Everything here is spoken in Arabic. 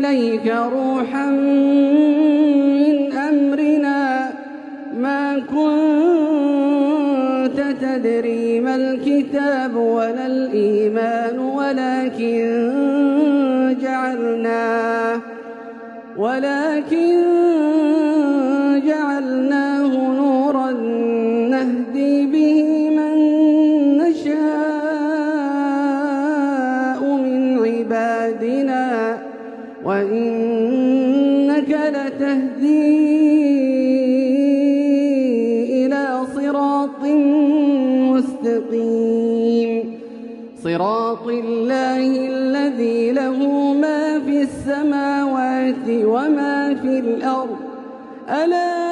إليك روحا من أمرنا ما كنت تدري ما الكتاب ولا الإيمان ولكن جعلناه نورا نهدي به من نشاء من عبادنا وإنك لتهدي إلى صراط مستقيم صراط الله الذي له ما في السماوات وما في الأرض ألا